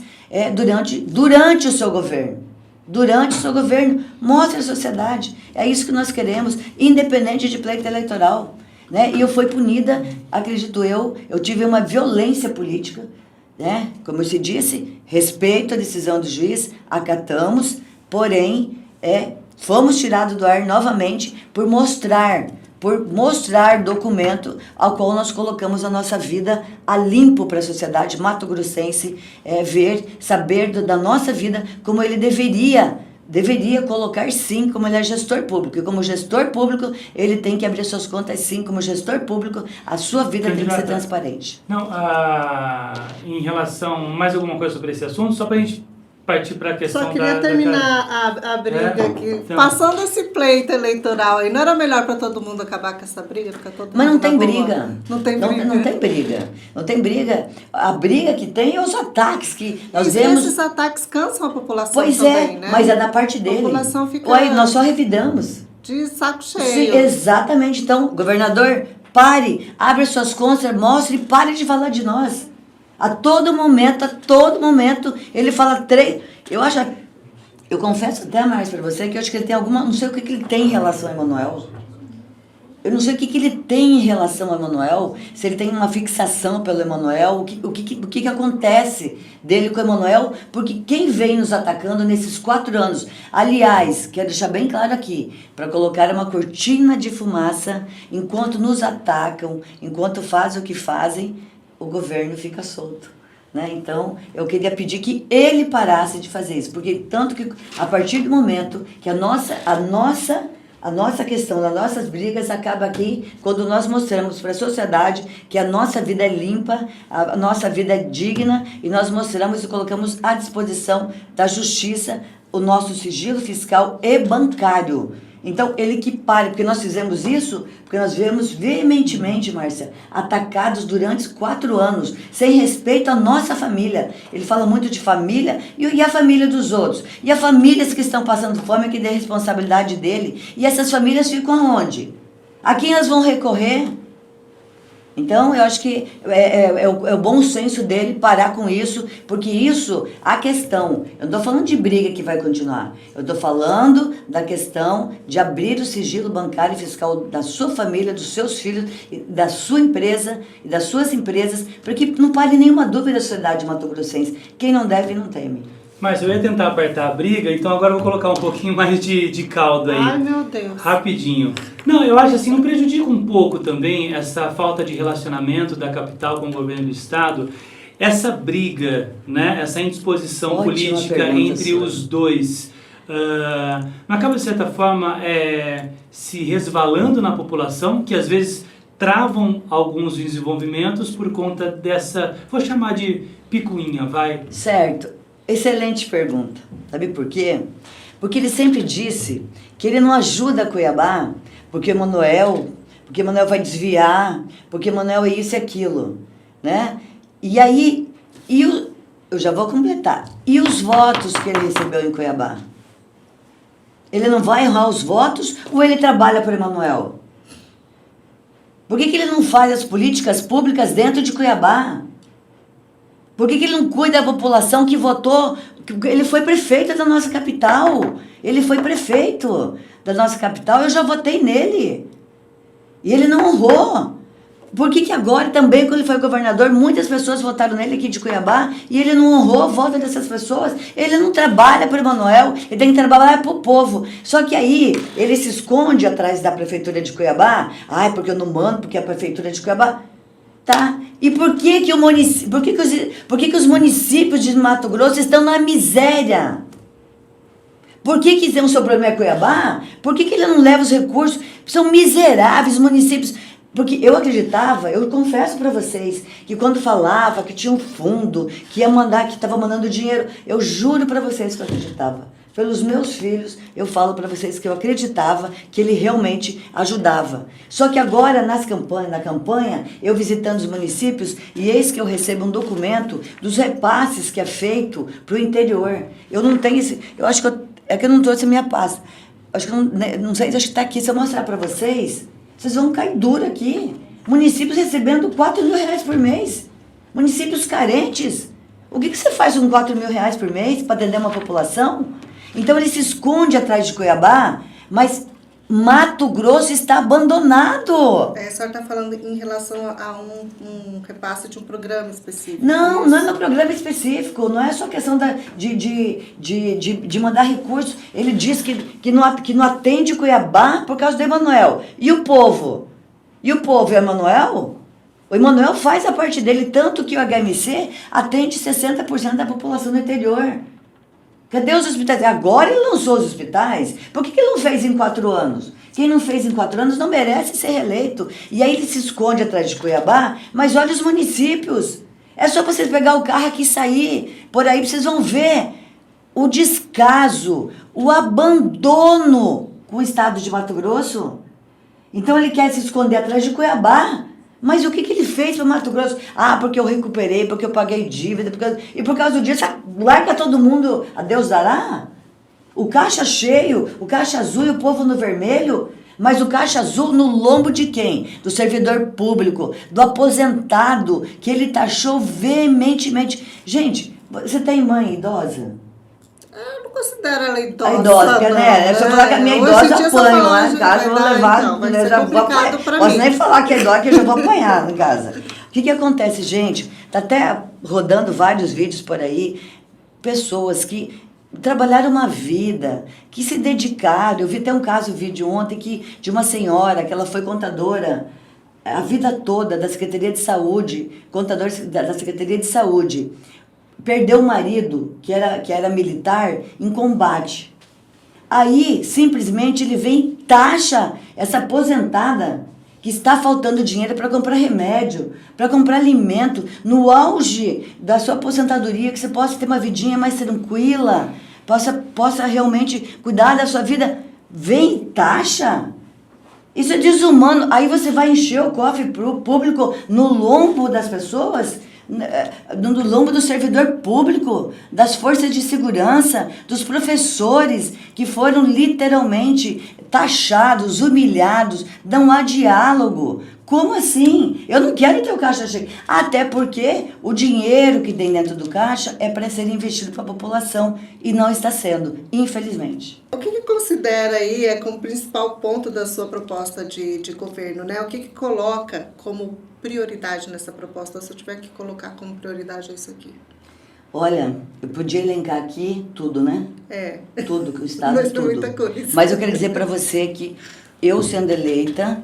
durante o seu governo. Durante o seu governo, mostre à sociedade. É isso que nós queremos, independente de pleito eleitoral. Né? E eu fui punida, acredito eu tive uma violência política. Né? Como eu te disse, respeito a decisão do juiz, acatamos, porém, fomos tirados do ar novamente por mostrar documento ao qual nós colocamos a nossa vida a limpo para a sociedade mato-grossense saber da nossa vida como ele deveria colocar sim, como ele é gestor público. E como gestor público, ele tem que abrir suas contas sim, como gestor público, a sua vida tem que ser transparente. Não, em relação, mais alguma coisa sobre esse assunto, só para a gente partir para a questão Só queria terminar a briga aqui. Então, passando esse pleito eleitoral aí, não era melhor para todo mundo acabar com essa briga? Mas não tem briga. Não tem briga. Não tem briga. Não tem briga. A briga que tem é os ataques que nós vemos. Esses ataques cansam a população pois também, né? Mas é da parte dele. A população fica... Nós só revidamos. De saco cheio. Sim, exatamente. Então, governador, pare, abre suas contas, mostre e pare de falar de nós. A todo momento, ele fala 3... Eu confesso até mais para você que eu acho que ele tem não sei o que ele tem em relação a Emanuel. Eu não sei o que ele tem em relação a Emanuel, se ele tem uma fixação pelo Emanuel, o que acontece dele com o Emanuel, porque quem vem nos atacando nesses 4 anos, aliás, quero deixar bem claro aqui, para colocar uma cortina de fumaça, enquanto nos atacam, enquanto fazem o que fazem, o governo fica solto. Né? Então, eu queria pedir que ele parasse de fazer isso, porque tanto que a partir do momento que a nossa questão, as nossas brigas acaba aqui quando nós mostramos para a sociedade que a nossa vida é limpa, a nossa vida é digna, e nós mostramos e colocamos à disposição da justiça o nosso sigilo fiscal e bancário. Então, ele que pare, porque nós fizemos isso, porque nós vemos veementemente, Márcia, atacados durante 4 anos, sem respeito à nossa família. Ele fala muito de família e a família dos outros. E as famílias que estão passando fome, que é responsabilidade dele. E essas famílias ficam aonde? A quem elas vão recorrer? Então, eu acho que é o bom senso dele parar com isso, porque a questão, eu não estou falando de briga que vai continuar, eu estou falando da questão de abrir o sigilo bancário e fiscal da sua família, dos seus filhos, da sua empresa e das suas empresas, porque não pare nenhuma dúvida a sociedade mato-grossense. Quem não deve, não teme. Mas eu ia tentar apertar a briga, então agora eu vou colocar um pouquinho mais de caldo aí. Ai, meu Deus. Rapidinho. Não, eu acho assim, não prejudica um pouco também essa falta de relacionamento da capital com o governo do estado, essa briga, né, essa indisposição Ótima política pergunta, entre senhora. os dois. Não acaba, de certa forma, se resvalando na população, que às vezes travam alguns desenvolvimentos por conta dessa, vou chamar de picuinha, vai? Certo. Excelente pergunta. Sabe por quê? Porque ele sempre disse que ele não ajuda Cuiabá porque Manoel vai desviar, porque Manoel é isso e aquilo, né? E aí, eu já vou completar. E os votos que ele recebeu em Cuiabá? Ele não vai errar os votos ou ele trabalha para Emanuel? Por que ele não faz as políticas públicas dentro de Cuiabá? Por que ele não cuida da população que votou? Ele foi prefeito da nossa capital. Ele foi prefeito da nossa capital. Eu já votei nele. E ele não honrou. Por que agora também, quando ele foi governador, muitas pessoas votaram nele aqui de Cuiabá e ele não honrou a voto dessas pessoas? Ele não trabalha para o Emanuel, ele tem que trabalhar para o povo. Só que aí ele se esconde atrás da prefeitura de Cuiabá. Ai, porque eu não mando, porque a prefeitura de Cuiabá... Tá? E por que os municípios de Mato Grosso estão na miséria? Por que tem um seu problema em Cuiabá? Por que ele não leva os recursos? São miseráveis os municípios. Porque eu acreditava, eu confesso para vocês, que quando falava que tinha um fundo, que ia mandar, que estava mandando dinheiro, eu juro para vocês que eu acreditava. Pelos meus filhos, eu falo para vocês que eu acreditava que ele realmente ajudava. Só que agora, na campanha, eu visitando os municípios, e eis que eu recebo um documento dos repasses que é feito para o interior. Eu não tenho esse... Eu acho que eu não trouxe a minha pasta. Acho que não sei, acho que está aqui. Se eu mostrar para vocês, vocês vão cair duro aqui. Municípios recebendo R$4.000 por mês. Municípios carentes. O que você faz com R$4.000 por mês para atender uma população? Então ele se esconde atrás de Cuiabá, mas Mato Grosso está abandonado. A senhora está falando em relação a um repasse de um programa específico? Não é no programa específico, não é só questão de mandar recursos. Ele diz que não atende Cuiabá por causa do Emanuel. E o povo? E o povo é Emanuel? O Emanuel faz a parte dele, tanto que o HMC atende 60% da população do interior. Cadê os hospitais? Agora ele lançou os hospitais. Por que ele não fez em 4 anos? Quem não fez em 4 anos não merece ser reeleito. E aí ele se esconde atrás de Cuiabá, mas olha os municípios. É só vocês pegar o carro aqui e sair. Por aí vocês vão ver o descaso, o abandono com o estado de Mato Grosso. Então ele quer se esconder atrás de Cuiabá. Mas o que ele fez para Mato Grosso? Ah, porque eu recuperei, porque eu paguei dívida, e por causa disso, larga todo mundo, a Deus dará? O caixa cheio, o caixa azul e o povo no vermelho, mas o caixa azul no lombo de quem? Do servidor público, do aposentado, que ele taxou veementemente. Gente, você tem mãe idosa? Eu não considero ela idosa. A idosa, né? Se eu falar que a minha idosa apanho lá em casa, eu vou levar. Então, vai ser complicado pra mim. Posso nem falar que é idosa, que eu já vou apanhar em casa. O que acontece, gente? Tá até rodando vários vídeos por aí, pessoas que trabalharam uma vida, que se dedicaram. Eu vi até um vídeo ontem de uma senhora, que ela foi contadora a vida toda da Secretaria de Saúde, contador da Secretaria de Saúde. Perdeu o marido, que era militar, em combate. Aí, simplesmente, ele vem e taxa essa aposentada que está faltando dinheiro para comprar remédio, para comprar alimento, no auge da sua aposentadoria, que você possa ter uma vidinha mais tranquila, possa realmente cuidar da sua vida. Vem e taxa. Isso é desumano. Aí você vai encher o cofre público no lombo das pessoas, no lombo do servidor público, das forças de segurança, dos professores que foram literalmente taxados, humilhados. Não há diálogo. Como assim? Eu não quero ter o caixa cheio. Até porque o dinheiro que tem dentro do caixa é para ser investido para a população e não está sendo, infelizmente. O que considera aí como principal ponto da sua proposta de governo, né? O que coloca como prioridade nessa proposta, se eu tiver que colocar como prioridade isso aqui? Olha, eu podia elencar aqui tudo, né? É. Tudo, que o Estado, mas tudo. muita coisa. Mas eu quero dizer para você que eu, sendo eleita,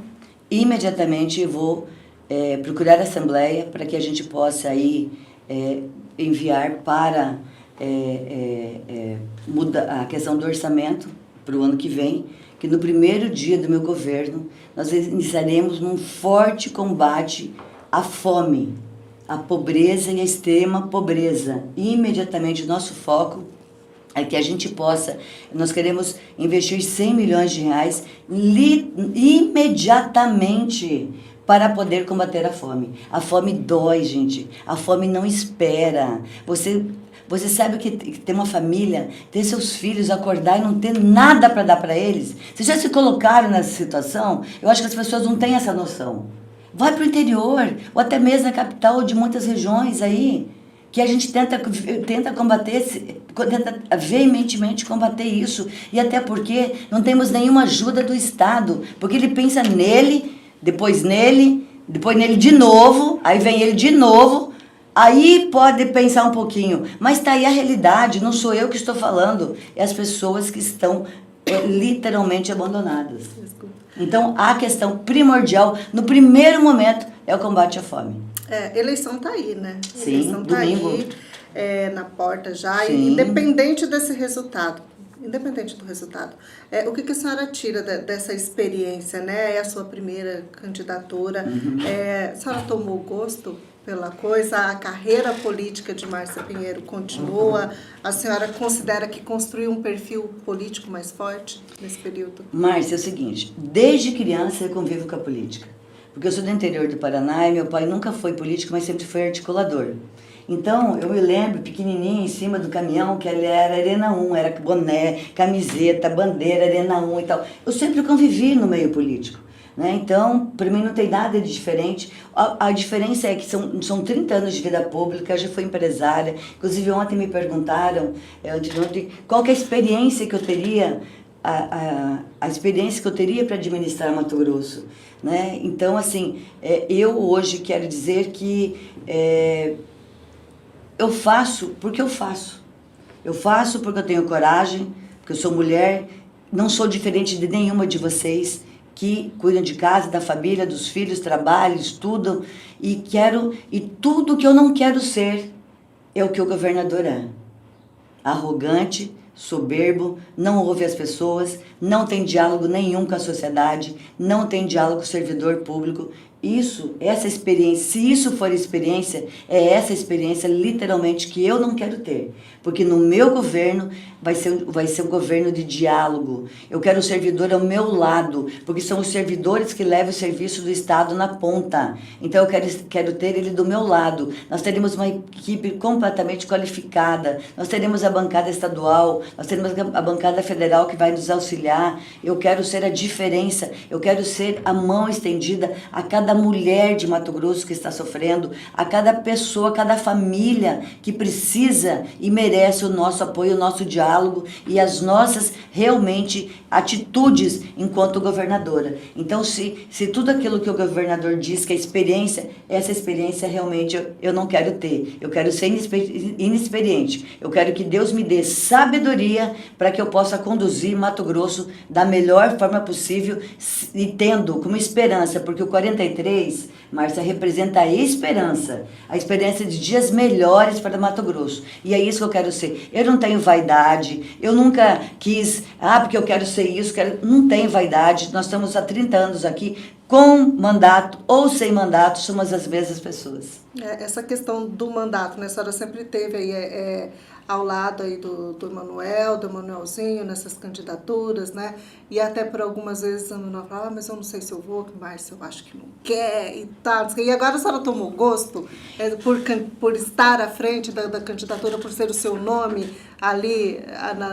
imediatamente vou procurar a Assembleia para que a gente possa aí enviar para mudar a questão do orçamento para o ano que vem, que no primeiro dia do meu governo nós iniciaremos um forte combate à fome. a pobreza e a extrema pobreza. E imediatamente o nosso foco é que a gente possa, nós queremos investir 100 milhões de reais imediatamente para poder combater a fome. A fome dói, gente. A fome não espera. Você sabe que ter uma família, ter seus filhos, acordar e não ter nada para dar para eles? Vocês já se colocaram nessa situação? Eu acho que as pessoas não têm essa noção. Vai para o interior, ou até mesmo na capital de muitas regiões aí, que a gente tenta combater, tenta veementemente combater isso. E até porque não temos nenhuma ajuda do Estado, porque ele pensa nele, depois nele de novo, aí vem ele de novo, aí pode pensar um pouquinho. Mas está aí a realidade, não sou eu que estou falando, é as pessoas que estão literalmente abandonadas. Então, a questão primordial, no primeiro momento, é o combate à fome. Eleição tá aí, né? Sim, eleição tá domingo. aí, na porta já, Sim. independente desse resultado. Independente do resultado. O que a senhora tira dessa experiência, né? É a sua primeira candidatura. A senhora tomou gosto pela coisa? A carreira política de Márcia Pinheiro continua? A senhora considera que construiu um perfil político mais forte nesse período? Márcia, é o seguinte, desde criança eu convivo com a política. Porque eu sou do interior do Paraná e meu pai nunca foi político, mas sempre foi articulador. Então, eu me lembro, pequenininha, em cima do caminhão, que ele era Arena 1, era boné, camiseta, bandeira, Arena 1 e tal. Eu sempre convivi no meio político, né? Então, para mim não tem nada de diferente. A diferença é que são 30 anos de vida pública, eu já fui empresária. Inclusive, ontem me perguntaram qual que é a experiência que eu teria, a experiência que eu teria para administrar Mato Grosso, né? Então, assim, eu hoje quero dizer que eu faço porque eu faço. Eu faço porque eu tenho coragem, porque eu sou mulher, não sou diferente de nenhuma de vocês que cuidam de casa, da família, dos filhos, trabalham, estudam e tudo que eu não quero ser é o que o governador é. Arrogante, soberbo, não ouve as pessoas, não tem diálogo nenhum com a sociedade, não tem diálogo com o servidor público. Essa experiência, se isso for experiência, é essa experiência literalmente que eu não quero ter. Porque no meu governo vai ser um governo de diálogo. Eu quero o servidor ao meu lado, porque são os servidores que levam o serviço do Estado na ponta. Então eu quero ter ele do meu lado. Nós teremos uma equipe completamente qualificada, nós teremos a bancada estadual, nós teremos a bancada federal que vai nos auxiliar. Eu quero ser a diferença, eu quero ser a mão estendida a cada mulher de Mato Grosso que está sofrendo, a cada pessoa, a cada família que precisa e merece o nosso apoio, o nosso diálogo e as nossas, realmente, atitudes enquanto governadora. Então, se tudo aquilo que o governador diz que é experiência, essa experiência realmente eu não quero ter. Eu quero ser inexperiente. Eu quero que Deus me dê sabedoria para que eu possa conduzir Mato Grosso da melhor forma possível e tendo como esperança, porque o 43, Márcia, representa a esperança de dias melhores para Mato Grosso. E é isso que eu quero ser. Eu não tenho vaidade, eu nunca quis, porque eu quero ser isso, não tenho vaidade. Nós estamos há 30 anos aqui, com mandato ou sem mandato, somos as mesmas pessoas. Essa questão do mandato, né? A senhora sempre teve aí ao lado aí do Emanuelzinho, nessas candidaturas, né? E até por algumas vezes a Emanuel fala, mas eu não sei se eu vou, mas eu acho que não quer e tal. E agora a senhora tomou gosto por estar à frente da candidatura, por ser o seu nome ali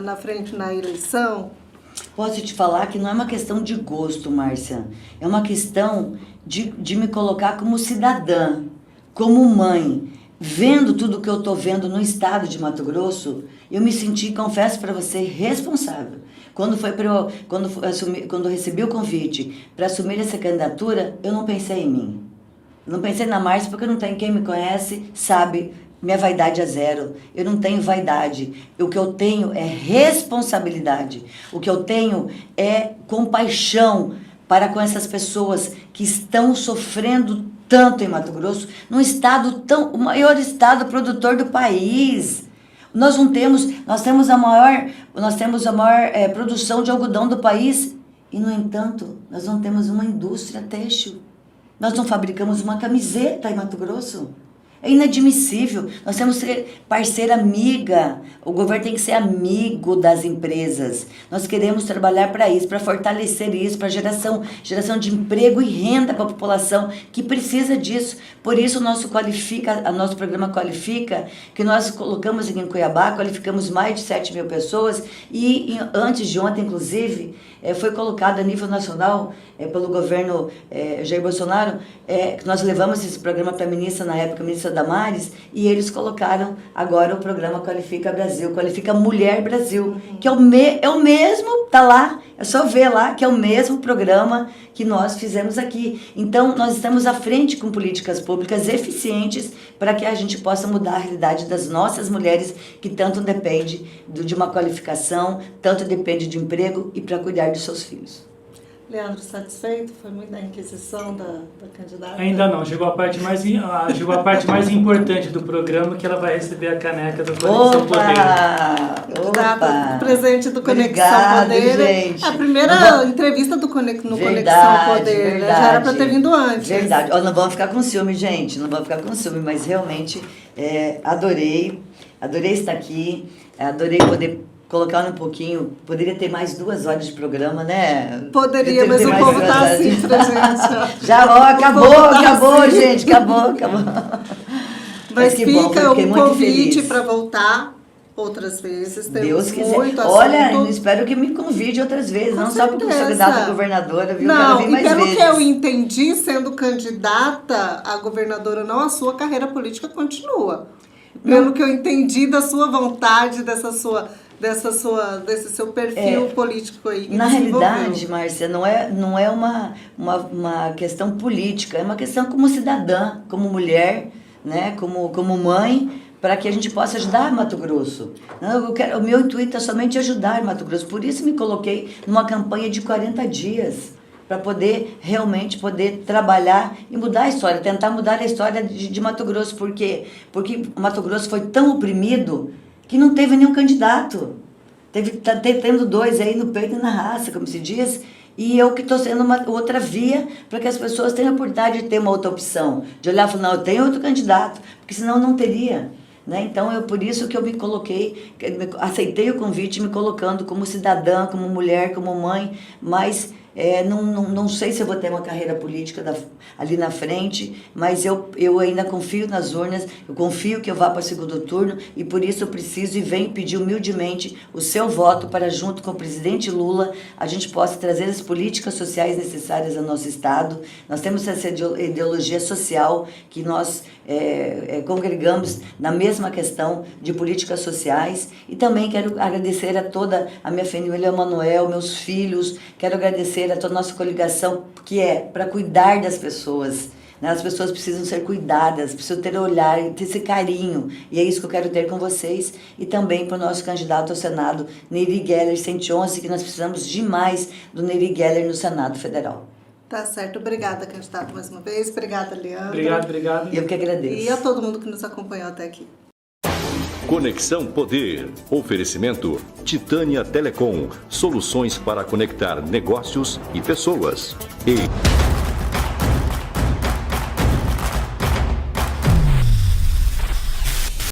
na frente na eleição? Posso te falar que não é uma questão de gosto, Márcia. É uma questão de me colocar como cidadã, como mãe. Vendo tudo que eu estou vendo no estado de Mato Grosso, eu me senti, confesso para você, responsável. Quando eu recebi o convite para assumir essa candidatura, eu não pensei em mim. Eu não pensei na Márcia, porque não tem quem me conhece, sabe, minha vaidade é zero. Eu não tenho vaidade. O que eu tenho é responsabilidade. O que eu tenho é compaixão para com essas pessoas que estão sofrendo tanto em Mato Grosso, o maior estado produtor do país. Nós temos a maior produção de algodão do país e, no entanto, nós não temos uma indústria têxtil. Nós não fabricamos uma camiseta em Mato Grosso. É inadmissível. Nós temos que ser parceira amiga. O governo tem que ser amigo das empresas. Nós queremos trabalhar para isso, para fortalecer isso, para geração de emprego e renda para a população que precisa disso. Por isso o nosso programa Qualifica, que nós colocamos aqui em Cuiabá, qualificamos mais de 7 mil pessoas e antes de ontem, inclusive, foi colocado a nível nacional pelo governo Jair Bolsonaro, que nós levamos esse programa para a ministra, na época, a ministra Damares, e eles colocaram agora o programa Qualifica Brasil, Qualifica Mulher Brasil, que é o mesmo, tá lá, é só ver lá que é o mesmo programa que nós fizemos aqui. Então, nós estamos à frente com políticas públicas eficientes para que a gente possa mudar a realidade das nossas mulheres que tanto depende de uma qualificação, tanto depende de emprego e para cuidar dos seus filhos. Leandro, satisfeito? Foi muito da inquisição da candidata? Ainda não, chegou a parte mais importante do programa, que ela vai receber a caneca do Conexão Poder. Opa! Presente do Conexão Obrigado, Poder. gente. A primeira entrevista no Conexão Poder, né? Já era para ter vindo antes. Verdade. Não vamos ficar com ciúme, gente. Não vamos ficar com ciúme, mas realmente adorei estar aqui, adorei poder colocar um pouquinho, poderia ter mais 2 horas de programa, né? Poderia, mas o povo tá assim pra gente. Já, acabou, gente, acabou. Mas que fica bom, um convite para voltar outras vezes. Temos Deus quiser. muito assunto. Olha, espero que me convide outras vezes, Com não certeza. só porque eu sou candidata a governadora, viu? Não, Quero vir mais pelo vezes. que eu entendi, sendo candidata a governadora, não, a sua carreira política continua. Pelo que eu entendi da sua vontade, desse seu perfil político aí. Na realidade, Márcia, não é uma questão política, é uma questão como cidadã, como mulher, né, como mãe, para que a gente possa ajudar Mato Grosso. O meu intuito é somente ajudar Mato Grosso, por isso me coloquei numa campanha de 40 dias, para poder realmente trabalhar e mudar a história, tentar mudar a história de Mato Grosso. Por quê? Porque Mato Grosso foi tão oprimido que não teve nenhum candidato. Tá tendo 2 aí no peito e na raça, como se diz, e eu que estou sendo uma outra via para que as pessoas tenham a oportunidade de ter uma outra opção, de olhar e falar, não, eu tenho outro candidato, porque senão não teria. Né? Então, por isso que eu me coloquei, aceitei o convite, me colocando como cidadã, como mulher, como mãe, mas não sei se eu vou ter uma carreira política ali na frente, mas eu ainda confio nas urnas, eu confio que eu vá para o segundo turno e por isso eu preciso e venho pedir humildemente o seu voto para, junto com o presidente Lula, a gente possa trazer as políticas sociais necessárias ao nosso Estado. Nós temos essa ideologia social que nós congregamos na mesma questão de políticas sociais e também quero agradecer a toda a minha família, Manuel, meus filhos, quero agradecer a toda a nossa coligação, que é para cuidar das pessoas. Né? As pessoas precisam ser cuidadas, precisam ter olhar, ter esse carinho. E é isso que eu quero ter com vocês. E também para o nosso candidato ao Senado, Neri Geller 111, que nós precisamos demais do Neri Geller no Senado Federal. Tá certo. Obrigada, candidato, mais uma vez. Obrigada, Leandro. Obrigado. Eu que agradeço. E a todo mundo que nos acompanhou até aqui. Conexão Poder. Oferecimento Titânia Telecom. Soluções para conectar negócios e pessoas. E